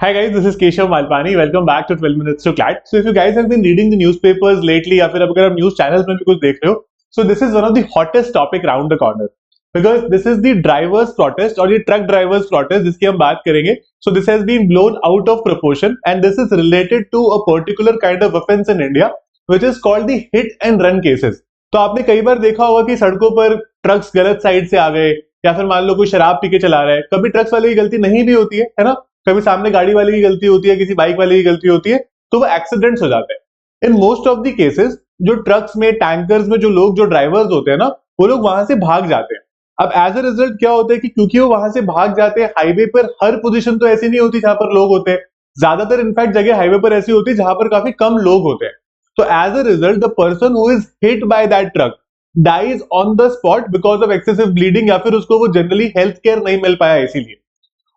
Hi guys, this is Keshav Malpani. Welcome back to 12 Minutes to Clat. So if you guys have been reading the newspapers lately या फिर अगर आप news channels में भी कुछ देख रहे हो, so this is one of the hottest topic round the corner because this is the drivers protest और ये truck drivers protest जिसकी हम बात करेंगे. So this has been blown out of proportion and this is related to a particular kind of offense in India which is called the hit and run cases. तो आपने कई बार देखा होगा कि सड़कों पर ट्रक्स गलत साइड से आ गए या फिर मान लो कोई शराब पी के चला रहा है. कभी ट्रक्स वाले की गलती नहीं भी होती है ना, कभी सामने गाड़ी वाले की गलती होती है, किसी बाइक वाले की गलती होती है, तो वो एक्सीडेंट्स हो जाते हैं. In most of the cases जो ट्रक्स में टैंकर्स में जो लोग जो ड्राइवर्स होते हैं ना, वो लोग वहां से भाग जाते हैं. अब एज अ रिजल्ट क्या होता है कि क्योंकि वो वहां से भाग जाते हैं, हाईवे पर हर पोजीशन तो ऐसी नहीं होती जहां पर लोग होते हैं. ज्यादातर इनफैक्ट जगह हाईवे पर ऐसी होती है जहां पर काफी कम लोग होते हैं. तो as a result the person who is hit by that truck dies on the spot because of excessive bleeding या फिर उसको वो जनरली हेल्थ केयर नहीं मिल पाया इसीलिए.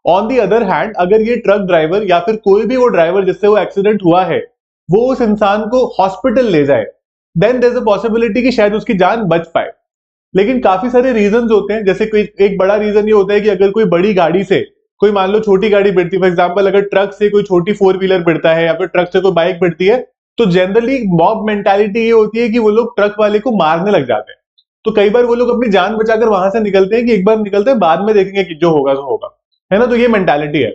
ऑन दी अदर हैंड अगर ये ट्रक ड्राइवर या फिर कोई भी वो ड्राइवर जिससे वो एक्सीडेंट हुआ है वो उस इंसान को हॉस्पिटल ले जाए, then there is a possibility कि शायद उसकी जान बच पाए. लेकिन काफी सारे रीजंस होते हैं. जैसे कोई एक बड़ा रीजन ये होता है कि अगर कोई बड़ी गाड़ी से कोई मान लो छोटी गाड़ी भिड़ती है, फॉर एग्जाम्पल अगर ट्रक से कोई छोटी 4 व्हीलर भिड़ता है या फिर ट्रक से कोई बाइक भिड़ती है, तो जनरली मॉब मेंटालिटी ये होती है कि वो लोग ट्रक वाले को मारने लग जाते हैं. तो कई बार वो लोग अपनी जान बचाकर वहां से निकलते हैं कि एक बार निकलते हैं, बाद में देखेंगे कि जो होगा सो होगा, है ना. तो ये मेंटालिटी है.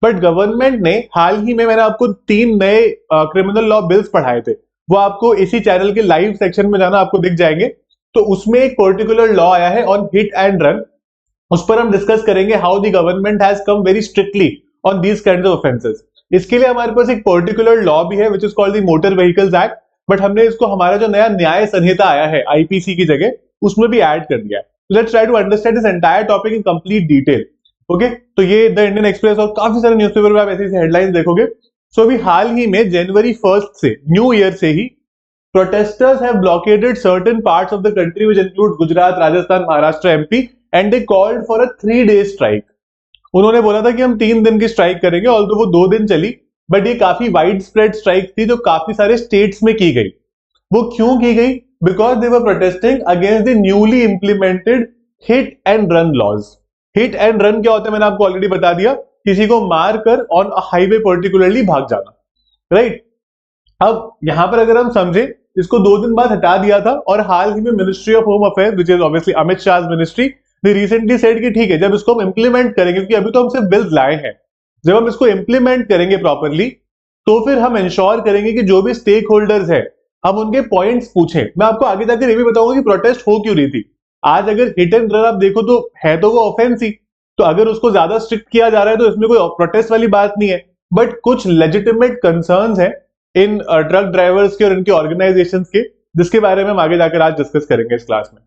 बट गवर्नमेंट ने हाल ही में, मैंने आपको 3 नए क्रिमिनल लॉ बिल्स पढ़ाए थे, वो आपको इसी चैनल के लाइव सेक्शन में जाना आपको दिख जाएंगे. तो उसमें एक पर्टिकुलर लॉ आया है ऑन हिट एंड रन. उस पर हम डिस्कस करेंगे how the government has come very strictly on these kinds of offences. इसके लिए हमारे पास एक पर्टिकुलर लॉ भी है which is called the motor vehicles act. But हमने इसको हमारा जो नया न्याय संहिता आया है आईपीसी की जगह, उसमें भी ऐड कर दिया है. Let's try to understand this entire topic in complete detail. Okay, तो ये द इंडियन एक्सप्रेस और काफी सारे न्यूज़पेपर में आप ऐसी हेडलाइंस देखोगे. सो अभी हाल ही में जनवरी 1 से, न्यू ईयर से ही, protesters have blockaded certain parts of the country which include Gujarat, Rajasthan, Maharashtra, MP and they called for a 3-day strike. उन्होंने बोला था कि हम 3 दिन की स्ट्राइक करेंगे, ऑल्दो वो 2 दिन चली, बट ये काफी वाइड स्प्रेड स्ट्राइक थी जो काफी सारे स्टेट्स में की गई. वो क्यों की गई? Because they were protesting against the newly implemented hit and run laws. Hit and run क्या होता है मैंने आपको ऑलरेडी बता दिया, किसी को मारकर ऑन अ हाईवे पर्टिकुलरली भाग जाना, राइट. अब यहां पर अगर हम समझे, इसको 2 दिन बाद हटा दिया था और हाल ही में ministry of home affairs which is obviously Amit Shah ministry, they recently said कि ठीक है, जब इसको हम इंप्लीमेंट करेंगे, क्योंकि अभी तो हम सिर्फ बिल्स लाए हैं, जब हम इसको इंप्लीमेंट करेंगे प्रॉपरली तो फिर हम इंश्योर करेंगे कि जो भी स्टेक होल्डर्स है हम उनके पॉइंट्स पूछें. मैं आपको आगे जाकर ये भी बताऊंगा कि प्रोटेस्ट हो क्यों रही थी. आज अगर हिट एंड रन आप देखो तो है तो वो ऑफेंस ही, तो अगर उसको ज्यादा स्ट्रिक्ट किया जा रहा है तो इसमें कोई प्रोटेस्ट वाली बात नहीं है. बट कुछ लेजिटिमेट कंसर्न्स हैं इन ट्रक ड्राइवर्स के और इनके ऑर्गेनाइजेशंस के, जिसके बारे में हम आगे जाकर आज डिस्कस करेंगे इस क्लास में.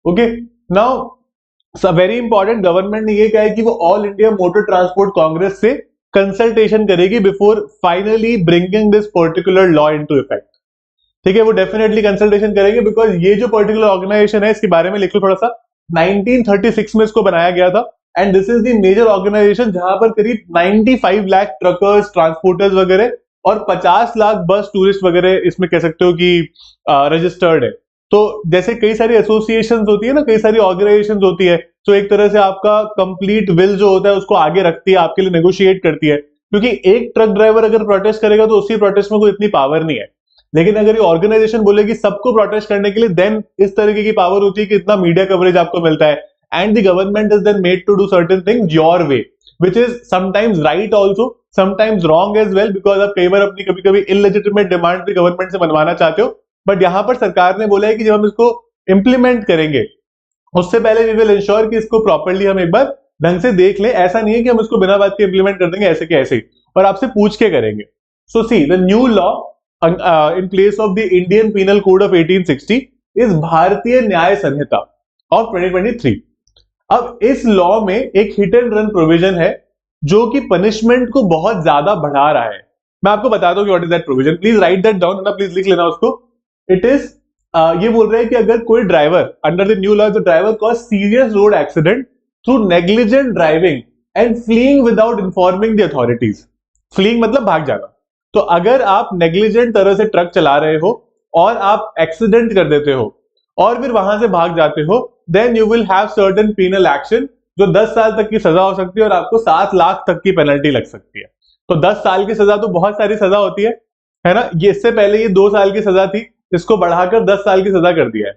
Okay, now very important, government ने ये कहा है कि वो all India motor transport Congress से कंसल्टेशन करेगी before finally bringing this particular law into effect. ठीक है, वो डेफिनेटली कंसल्टेशन करेंगे बिकॉज ये जो पर्टिकुलर ऑर्गेनाइजेशन है, इसके बारे में लिख लो थोड़ा सा. 1936 में इसको बनाया गया था and this is the major organisation जहां पर करीब 95 लाख ट्रकर्स, ट्रांसपोर्टर्स वगैरह और 50 लाख बस टूरिस्ट वगैरह इसमें कह सकते हो कि रजिस्टर्ड है. तो जैसे कई सारी एसोसिएशन होती है ना, कई सारी ऑर्गेनाइजेशन होती है, तो एक तरह से आपका कंप्लीट विल जो होता है उसको आगे रखती है, आपके लिए नेगोशिएट करती है. क्योंकि एक ट्रक ड्राइवर अगर प्रोटेस्ट करेगा तो उसी प्रोटेस्ट में कोई इतनी पावर नहीं है. लेकिन अगर ये ऑर्गेनाइजेशन बोलेगी सबको प्रोटेस्ट करने के लिए, देन इस तरीके की पावर होती है कि इतना मीडिया कवरेज आपको मिलता है. And the government is then made to do certain things your way, which is sometimes right also, sometimes wrong as well, because आप कई बार अपनी कभी कभी इलेजिटिमेट डिमांड भी गवर्नमेंट से मनवाना चाहते हो. बट यहां पर सरकार ने बोला है कि जब हम इसको इंप्लीमेंट करेंगे उससे पहले वी विल इंश्योर कि इसको प्रॉपरली हम एक बार ढंग से देख लें. ऐसा नहीं है कि हम इसको बिना बात के इंप्लीमेंट कर देंगे ऐसे के ऐसे ही, और आपसे पूछ के करेंगे. So see the new law in place of the Indian Penal Code of 1860 is भारतीय न्याय संहिता of 2023. अब इस लॉ में एक हिट एंड रन प्रोविजन है जो कि पनिशमेंट को बहुत ज्यादा बढ़ा रहा है. मैं आपको बता दूं कि what is that provision. Please right that down, ना प्लीज लिख लेना उसको. इट इज ये बोल रहा है कि अगर कोई driver under the new law, the driver cause serious road accident through negligent driving and fleeing without informing the authorities. Fleeing मतलब भाग जाना. तो अगर आप नेग्लिजेंट तरह से ट्रक चला रहे हो और आप एक्सीडेंट कर देते हो और फिर वहां से भाग जाते हो, then you will have certain penal action जो 10 साल तक की सजा हो सकती है और आपको 7 लाख तक की पेनल्टी लग सकती है. तो 10 साल की सजा तो बहुत सारी सजा होती है ना। ये इससे पहले ये 2 साल की सजा थी, इसको बढ़ाकर 10 साल की सजा कर दिया है।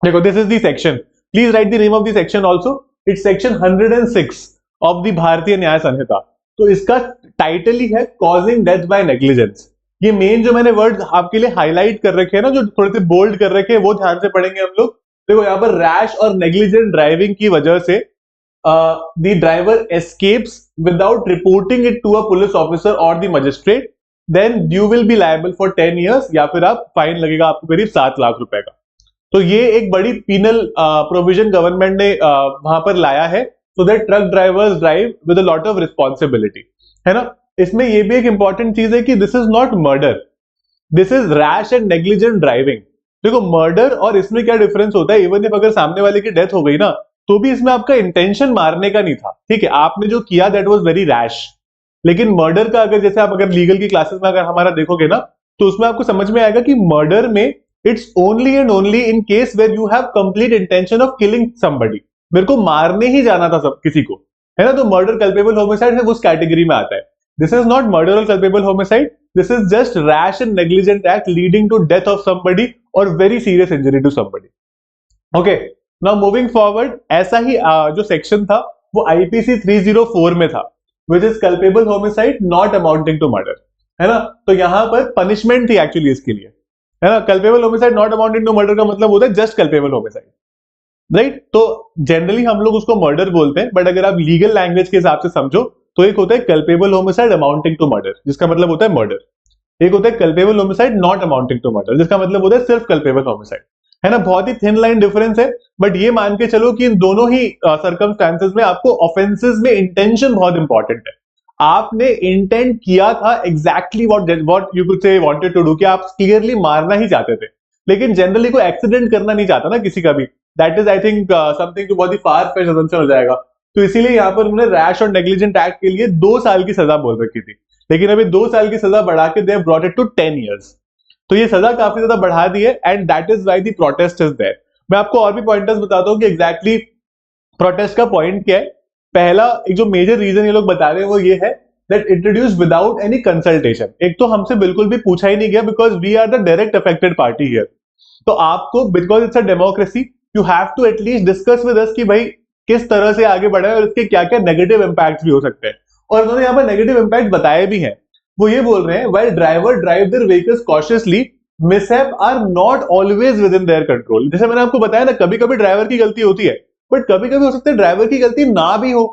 देखो, this is the section, please right the name of the section also. It's section 106 of the भारतीय न्याय संहिता। तो इसका टाइटल ही है कॉजिंग डेथ बाय नेग्लिजेंस। ये मेन जो मैंने वर्ड आपके लिए हाईलाइट कर रखे हैं ना, जो थोड़े से बोल्ड कर रखे हैं, वो ध्यान से पढ़ेंगे हम लोग। देखो, यहाँ पर रैश और नेग्लिजेंट ड्राइविंग की वजह से the driver escapes without reporting it to a police officer और the magistrate, then you will be liable for 10 years, या फिर आप फाइन लगेगा आपको करीब 7 लाख रुपए का। तो ये एक बड़ी पीनल प्रोविजन गवर्नमेंट ने वहां पर लाया है, so that truck drivers drive with a lot of responsibility, है ना। इसमें ये भी एक इंपॉर्टेंट चीज है कि this is not murder, this is rash and negligent driving. देखो, मर्डर और इसमें क्या डिफरेंस होता है, इवन इफ अगर सामने वाले की डेथ हो गई ना, तो भी इसमें आपका इंटेंशन मारने का नहीं था, ठीक है, आपने जो किया दैट वाज वेरी रैश। लेकिन मर्डर का अगर जैसे आप अगर लीगल की क्लासेस में अगर हमारा देखोगे ना, तो उसमें आपको समझ में आएगा कि मर्डर में it's only and only in case where you have complete intention of killing somebody. मेरे को मारने ही जाना था सब किसी को, है ना। तो मर्डर कल्पेबल होमिसाइड है, उस कैटेगरी में आता है। दिस इज नॉट मर्डर और culpable homicide, this is just rash and negligent act leading to death of somebody और very serious injury to somebody. Okay, now moving forward, ऐसा ही जो सेक्शन था वो आईपीसी 304 में था, which is culpable homicide not amounting to murder, है ना। तो यहां पर पनिशमेंट थी एक्चुअली इसके लिए, है ना। Culpable homicide not amounting to murder का मतलब होता है जस्ट कल्पेबल होमिसाइड, राइट। तो जनरली हम लोग उसको मर्डर बोलते हैं, बट अगर आप लीगल लैंग्वेज के हिसाब से समझो तो एक होता है culpable homicide amounting to murder, जिसका मतलब होता है मर्डर। एक होता है culpable homicide not amounting to murder, जिसका मतलब होता है सिर्फ कल्पेबल होमिसाइड, है ना। बहुत ही थिन लाइन डिफरेंस है, बट ये मान के चलो कि इन दोनों ही सर्कमस्टांसेस में आपको ऑफेंसेस में इंटेंशन बहुत इंपॉर्टेंट है। आपने इंटेंट किया था exactly what you could say wanted to do, कि आप क्लियरली मारना ही चाहते थे। लेकिन जनरली कोई एक्सीडेंट करना नहीं चाहता ना किसी का भी, that is I think something जो बहुत ही फार फेच असम्पशन हो जाएगा। तो इसीलिए यहाँ पर उन्होंने रैश और नेग्लिजेंट एक्ट के लिए 2 साल की सजा बोल रखी थी, लेकिन अभी 2 साल की सजा बढ़ा के they brought it to 10 years। तो ये सजा काफी ज्यादा बढ़ा दी है, and that is why the protest is there. मैं आपको और भी पॉइंटर्स बताता हूँ कि एग्जैक्टली प्रोटेस्ट का पॉइंट क्या है। पहला एक जो मेजर रीजन ये लोग बता रहे हैं वो ये है that introduce without any consultation. एक तो हमसे बिल्कुल भी पूछा ही नहीं गया, because we are the direct affected party here. तो आपको, because it's a democracy, you have to at least discuss with us कि भाई किस तरह से आगे बढ़े और इसके क्या क्या नेगेटिव इंपैक्ट भी हो सकते हैं। और उन्होंने यहाँ पर नेगेटिव इंपैक्ट बताए भी हैं। वो ये बोल रहे हैं, while driver drive their vehicles cautiously, mishap are not always within their control. जैसे मैंने आपको बताया ना, कभी कभी ड्राइवर की गलती होती है, बट कभी कभी हो सकता है ड्राइवर की गलती ना भी हो,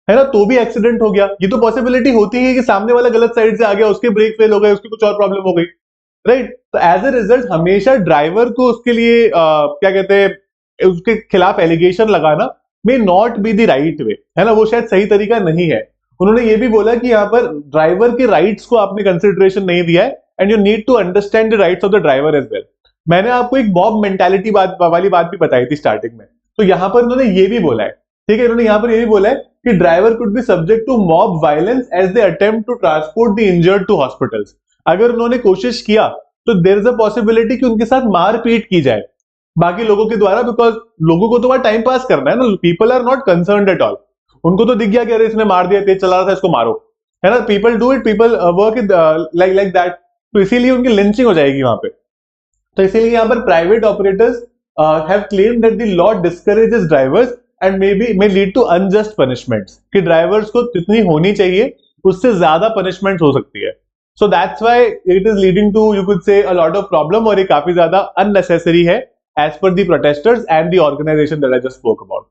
है ना, तो भी एक्सीडेंट हो गया। ये तो पॉसिबिलिटी होती है कि सामने वाला गलत साइड से आ गया, उसके ब्रेक फेल हो गए, उसकी कुछ और प्रॉब्लम हो गई, राइट। तो एज ए रिजल्ट हमेशा ड्राइवर को उसके लिए क्या कहते हैं, उसके खिलाफ एलिगेशन लगाना may not be the right way, है ना, वो शायद सही तरीका नहीं है। उन्होंने ये भी बोला कि यहाँ पर ड्राइवर के राइट्स को आपने कंसिडरेशन नहीं दिया है, and you need to understand the rights of the driver as well. मैंने आपको एक मॉब मेंटालिटी वाली बात भी बताई थी स्टार्टिंग में, तो यहाँ पर उन्होंने ये भी बोला है, ठीक है, इन्होंने यहाँ पर ये भी बोला है कि driver could be subject to mob violence as they attempt to transport the injured to hospitals. अगर उन्होंने कोशिश किया तो देयर इज अ पॉसिबिलिटी कि उनके साथ मारपीट की जाए बाकी लोगों के द्वारा, बिकॉज लोगों को तो वहां टाइम पास करना है ना, people are not concerned at all. उनको तो दिख गया कि अरे इसने मार दिया, तेज चला रहा था, इसको मारो, है ना। People do it, people work like that, तो इसीलिए उनकी लिंचिंग हो जाएगी वहां पे। तो इसीलिए यहाँ पर private operators have claimed that the law discourages drivers and may lead to unjust punishments, कि ड्राइवर्स को जितनी होनी चाहिए उससे ज्यादा पनिशमेंट हो सकती है। So that's why it is leading to, you could say, a lot of problem, और ये काफी ज्यादा अननेसेसरी है as per the protesters and the organisation that I just spoke about.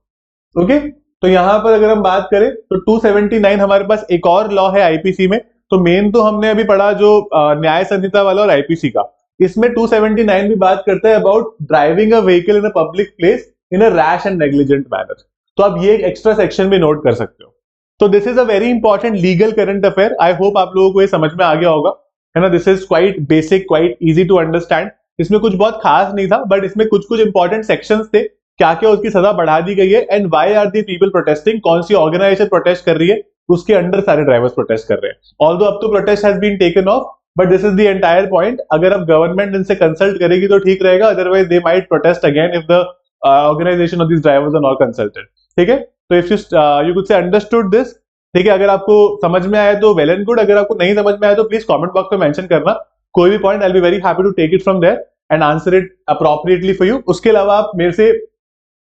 Okay, तो यहां पर अगर हम बात करें तो 279 हमारे पास एक और लॉ है आईपीसी में। तो मेन तो हमने अभी पढ़ा जो न्याय संहिता वाला और आईपीसी का, इसमें 279 भी बात करता है about driving a vehicle in a public place in a rash and negligent manner. तो आप ये एक एक्स्ट्रा सेक्शन भी नोट कर सकते हो। तो this is a very important legal current affair. I hope आप लोगों को ये समझ में आ गया होगा, है ना। This is quite basic, quite easy to understand. इसमें कुछ बहुत खास नहीं था, बट इसमें कुछ कुछ इंपॉर्टेंट सेक्शंस थे, क्या क्या उसकी सजा बढ़ा दी गई है, and why are the people protesting, कौन सी ऑर्गेनाइजेशन प्रोटेस्ट कर रही है, उसके अंडर सारे ड्राइवर्स प्रोटेस्ट कर रहे हैं। ऑल्दो अब तो protest has been taken off, but this is the entire point. अगर अब गवर्नमेंट इनसे कंसल्ट करेगी तो ठीक रहेगा, otherwise they might protest again if the organisation of this drivers are not consulted, ठीक है। तो if you could say understood this, ठीक है, अगर आपको समझ में आया तो वेल एंड गुड, अगर आपको नहीं समझ में आया तो प्लीज कमेंट बॉक्स में मेंशन करना कोई भी point, I will be very happy to take it from there and answer it appropriately for you. उसके अलावा आप मेरे से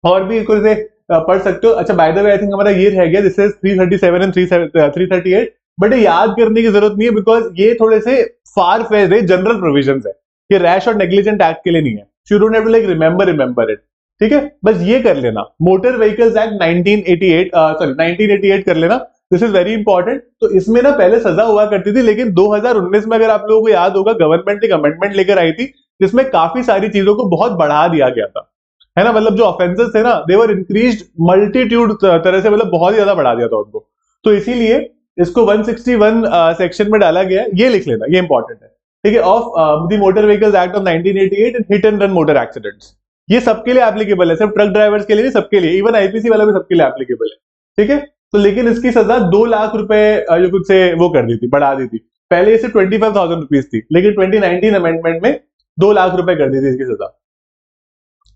और भी कुछ से पढ़ सकते हो। अच्छा, by the way I think हमारा ये रह गया, दिस इज 337 एंड 338, बट ये याद करने की जरूरत नहीं है बिकॉज ये थोड़े से फार फेज्ड है, जनरल प्रोविजंस है, ये रैश और नेग्लिजेंट एक्ट के लिए नहीं है। You don't have to like remember it, ठीक है, बस ये कर लेना। मोटर व्हीकल्स एक्ट 1988 कर लेना, दिस इज वेरी इंपॉर्टेंट। तो इसमें ना पहले सजा हुआ करती थी, लेकिन 2019 में अगर आप लोगों को याद होगा गवर्नमेंट एक अमेंडमेंट लेकर आई थी जिसमें काफी सारी चीजों को बहुत बढ़ा दिया गया था, है ना। मतलब जो ऑफेंसेस थे ना दे वर इंक्रीज्ड मल्टीट्यूड तरह से, मतलब बहुत ही ज्यादा बढ़ा दिया था उनको। तो इसीलिए इसको 161 सेक्शन में डाला गया है, ये लिख लेना, ये इंपॉर्टेंट है, ठीक है। Of the motor vehicles act of 1988 and hit and run motor accidents, ये सबके लिए एप्लीकेबल है, सिर्फ ट्रक ड्राइवर्स के लिए नहीं, सबके लिए, इवन आईपीसी वाला भी सबके लिए एप्लीकेबल है, ठीक है। तो लेकिन इसकी सजा 2 लाख रुपए जो कुछ से वो कर दी थी, बढ़ा दी थी। पहले इसे 25,000 रुपीज थी, लेकिन 2019 अमेंडमेंट में 2 लाख रुपए कर दी थी इसकी सजा,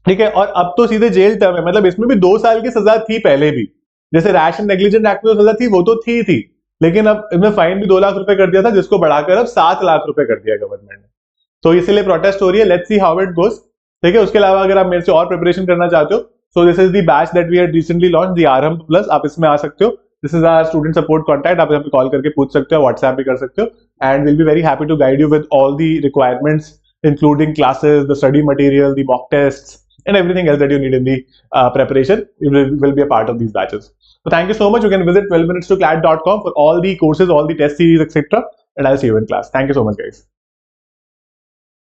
ठीक है। और अब तो सीधे जेल टर्म है, मतलब इसमें भी 2 साल की सजा थी पहले भी, जैसे रैश एंड नेग्लिजेंट एक्ट में सजा थी वो तो थी, लेकिन अब इसमें फाइन भी 2 लाख रुपए कर दिया था, जिसको बढ़ाकर अब 7 लाख रुपए कर दिया गवर्नमेंट ने। तो इसीलिए प्रोटेस्ट हो रही है, let's see how it goes, ठीक है। उसके अलावा अगर आप मेरे से और प्रिपरेशन करना चाहते हो, so this is the batch that we have recently launch, the Aarambh plus, आप इसमें आ सकते हो। This is our student support contact, आप यहाँ पे कॉल करके पूछ सकते हो, व्हाट्सएप भी कर सकते हो, and will be very happy to guide you with all the requirements including classes, the study material, the mock tests and everything else that you need in the preparation will be a part of these batches. So thank you so much. You can visit 12minutes2class.com for all the courses, all the test series, etc. And I'll see you in class. Thank you so much, guys.